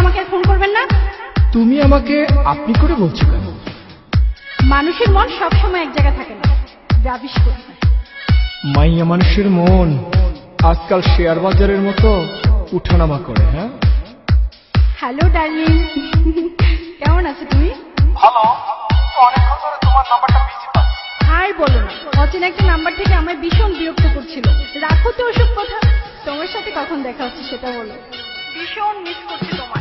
আমাকে ফোন করবেন না? তুমি আমাকে আপনি করে বলছো কেন? মানুষের মন সবসময় এক জায়গায় থাকে না, রাবিশ করে। মাইয়া মানুষের মন আজকাল শেয়ার বাজারের মতো উঠানামা করে। হ্যাঁ, হ্যালো ডার্লিং, কেমন আছো তুমি? ভালো। অনেকক্ষণ ধরে তোমার নাম্বারটা বিজি পাচ্ছি। আর বলো না, অচেনা একটা নাম্বার থেকে আমায় ভীষণ বিরক্ত করছিল। রাখো তো ওসব কথা, তোমার সাথে কখন দেখা হচ্ছে সেটা বলো। ভীষণ মিস করছি তোমায়।